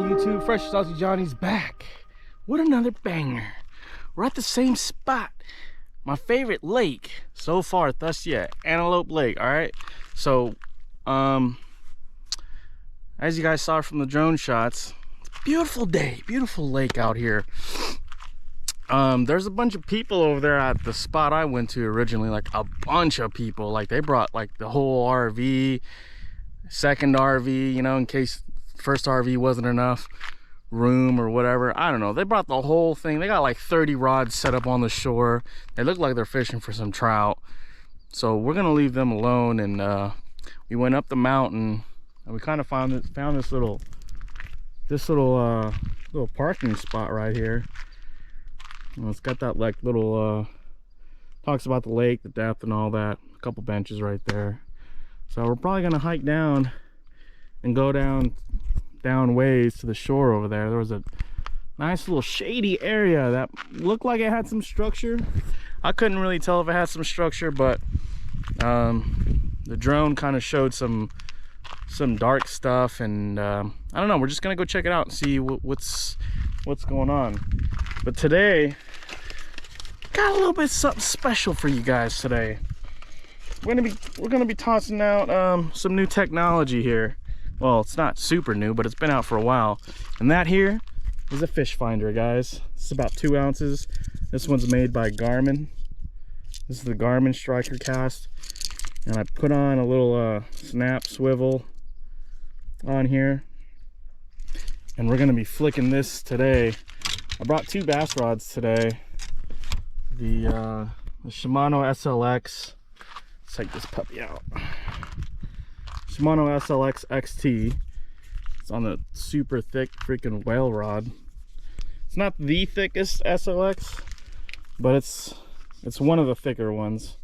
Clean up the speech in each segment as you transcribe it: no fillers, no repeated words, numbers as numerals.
YouTube? Fresh Saucy Johnny's back with another banger. We're at the same spot, my favorite lake so far thus yet, Antelope Lake. All right, so as you guys saw from the drone shots, beautiful day, beautiful lake out here. There's a bunch of people over there at the spot I went to originally, like a bunch of people. Like they brought like the whole RV, second RV, you know, in case first RV wasn't enough room or whatever. I don't know, they brought the whole thing. They got like 30 rods set up on the shore. They look like they're fishing for some trout, so we're gonna leave them alone. And we went up the mountain and we kind of found this little parking spot right here. And it's got that like little talks about the lake, the depth and all that. A couple benches right there. So we're probably gonna hike down and go down ways to the shore over there. There was a nice little shady area that looked like it had some structure. I couldn't really tell if it had some structure, but the drone kind of showed some dark stuff, and I don't know, we're just gonna go check it out and see what's going on. But today got a little bit something special for you guys today. We're gonna be tossing out some new technology here. Well, it's not super new, but it's been out for a while. And that here is a fish finder, guys. It's about 2 ounces. This one's made by Garmin. This is the Garmin Striker Cast. And I put on a little snap swivel on here. And we're gonna be flicking this today. I brought 2 bass rods today. The Shimano SLX. Let's take this puppy out. Shimano SLX XT. It's on the super thick freaking whale rod. It's not the thickest SLX, but it's one of the thicker ones.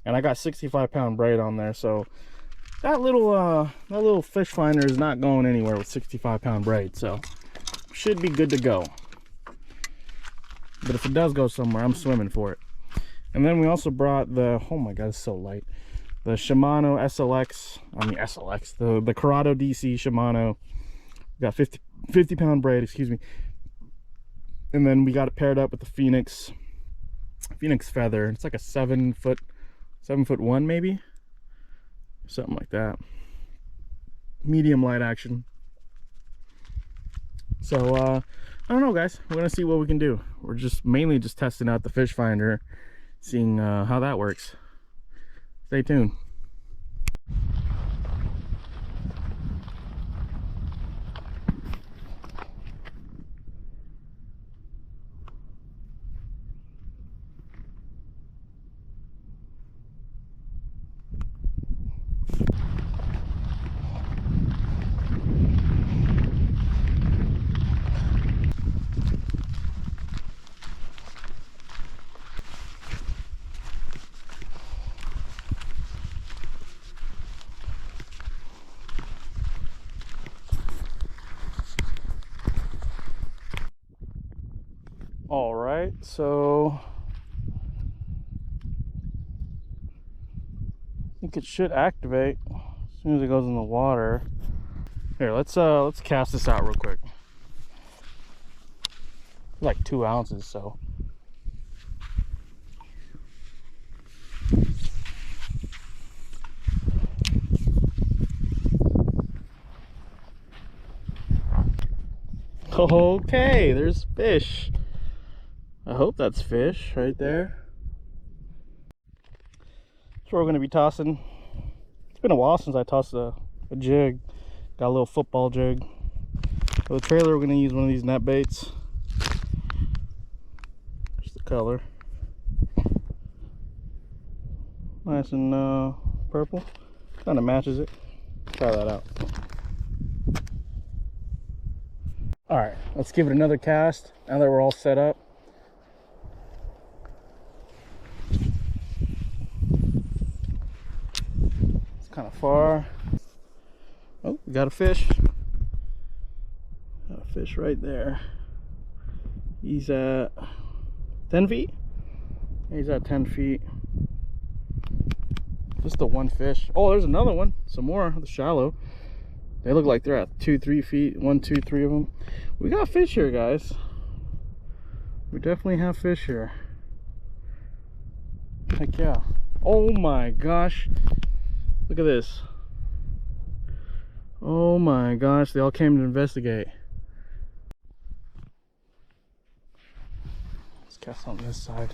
And I got 65-pound braid on there, so that little fish finder is not going anywhere with 65-pound braid, so should be good to go. But if it does go somewhere, I'm swimming for it. And then we also brought the, oh my god, it's so light, the Shimano SLX, the Corrado DC Shimano. We got 50-pound braid, excuse me. And then we got it paired up with the Phoenix feather. It's like a 7'1" maybe, something like that. Medium light action. So I don't know, guys, we're gonna see what we can do. We're mainly just testing out the fish finder, seeing how that works. Stay tuned. All right, so I think it should activate as soon as it goes in the water. Here, let's cast this out real quick. Like 2 ounces, so. Okay, there's fish. I hope that's fish right there. That's what we're going to be tossing. It's been a while since I tossed a jig. Got a little football jig. For the trailer, we're going to use one of these net baits. Just the color. Nice and purple. Kind of matches it. Try that out. Alright, let's give it another cast now that we're all set up. Kind of far. Oh, we got a fish. Got a fish right there. He's at 10 feet. He's at 10 feet. Just the one fish. Oh, there's another one. Some more. The shallow. They look like they're at 2-3 feet. 1, 2, 3 of them. We got fish here, guys. We definitely have fish here. Heck yeah. Oh my gosh. Look at this. Oh my gosh, they all came to investigate. Let's cast on this side.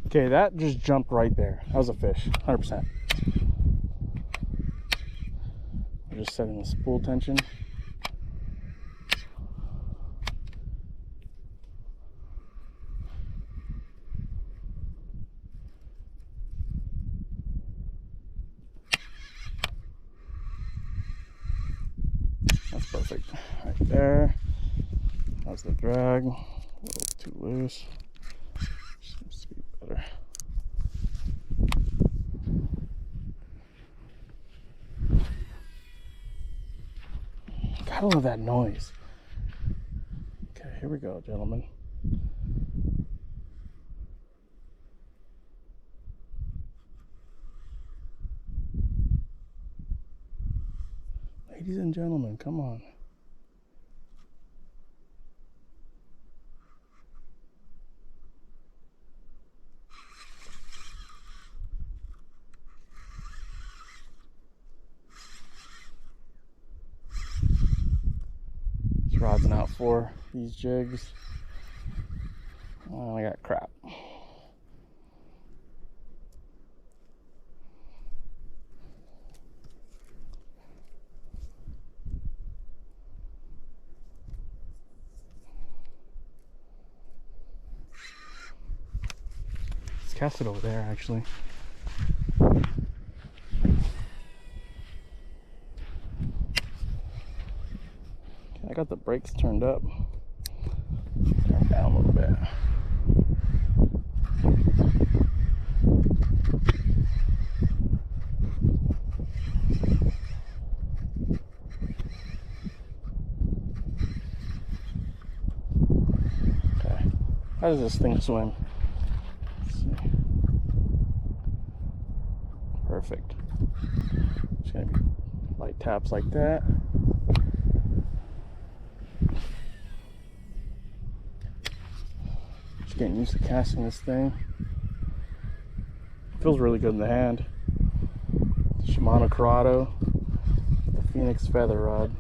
Okay, that just jumped right there. That was a fish, 100%. We're just setting the spool tension. That's perfect. Right there. That's the drag. A little too loose. Seems to be better. God, I love that noise. Okay, here we go, gentlemen. Ladies and gentlemen, come on. This rod's out for these jigs. Oh, I got crap. Let's cast it over there, actually. I got the brakes turned up. Turn down a little bit. Okay. How does this thing swim? Let's see. Perfect. Just gonna be light taps like that. Just getting used to casting this thing. Feels really good in the hand. The Shimano Corrado, the Phoenix feather rod.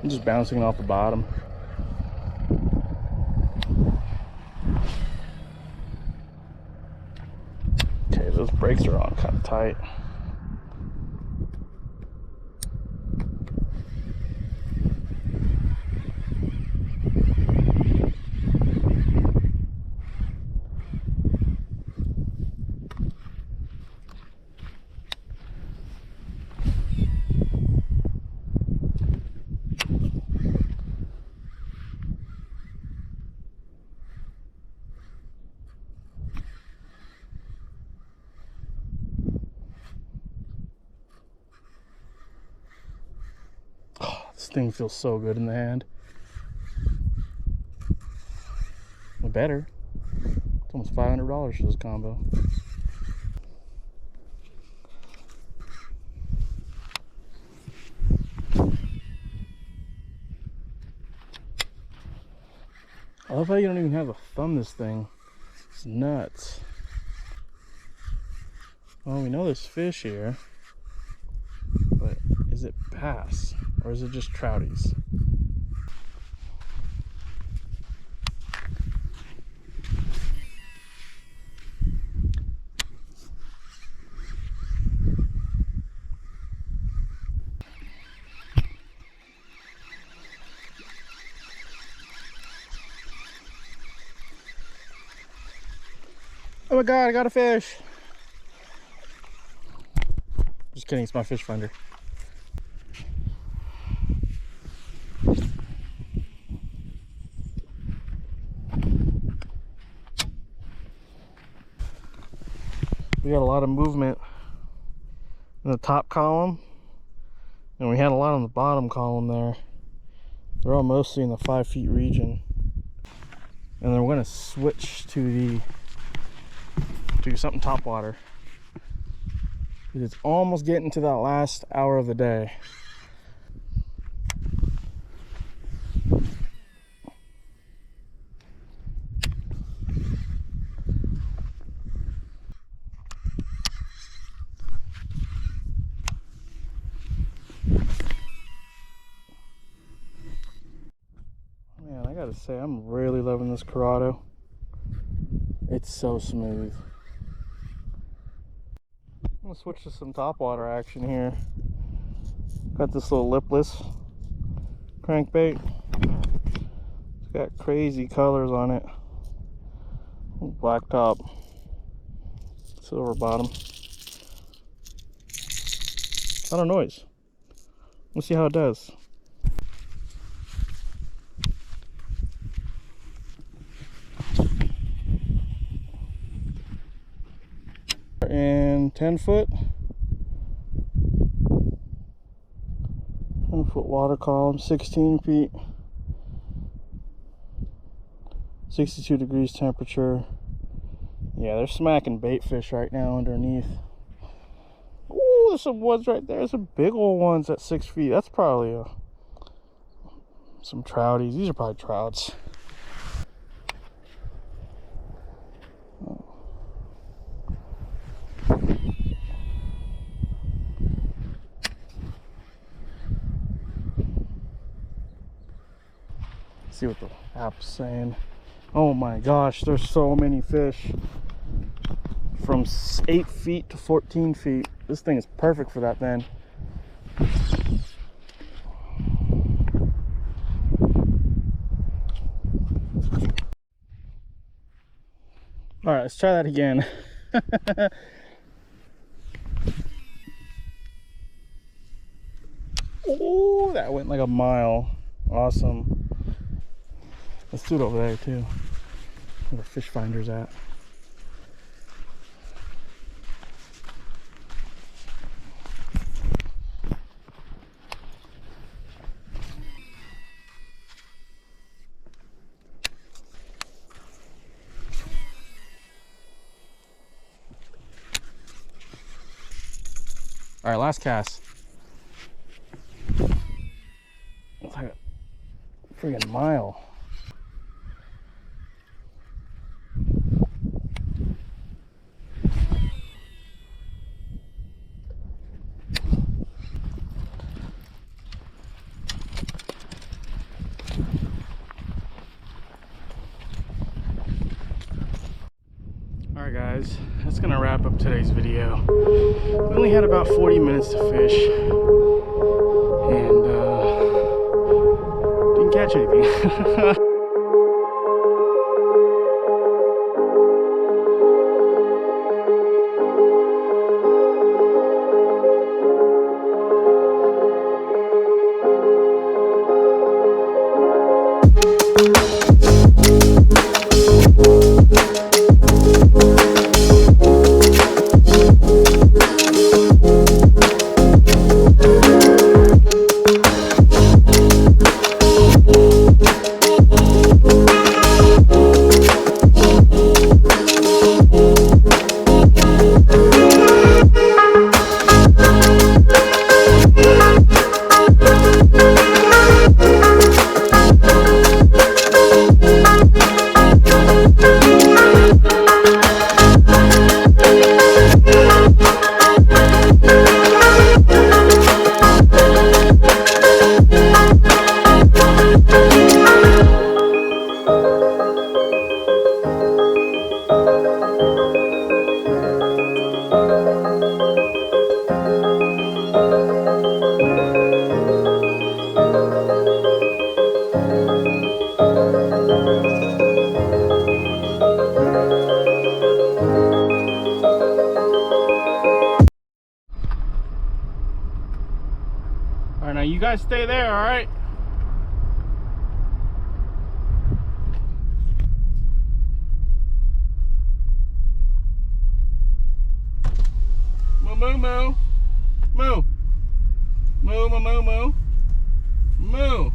I'm just bouncing off the bottom. Okay, those brakes are on kind of tight. This thing feels so good in the hand. Or better. It's almost $500 for this combo. I love how you don't even have to thumb this thing. It's nuts. Well, we know there's fish here, but is it bass or is it just trouties? Oh my god, I got a fish. Just kidding, it's my fish finder. we had a lot of movement in the top column, and we had a lot on the bottom column there. They're all mostly in the 5 feet region. And then we're going to switch to something top water. It's almost getting to that last hour of the day. Man, I gotta say, I'm really loving this Corrado. It's so smooth. I'm gonna switch to some topwater action here. Got this little lipless crankbait. It's got crazy colors on it. Black top, silver bottom. Not a noise. We'll see how it does. And 10-foot water column, 16 feet, 62 degrees temperature. Yeah, they're smacking bait fish right now underneath. Ooh, there's some ones right there. Some big old ones at 6 feet. That's probably some trouties. These are probably trouts. See what the app's saying. Oh my gosh, there's so many fish. From 8 feet to 14 feet. This thing is perfect for that then. Alright, let's try that again. Oh, that went like a mile. Awesome. Let's do it over there too, where fish finder's at. All right, last cast. It's like a freaking mile. Alright guys, that's gonna wrap up today's video. We only had about 40 minutes to fish and didn't catch anything. Alright, now you guys stay there, alright? moo moo. Moo. Moo moo moo moo. Moo.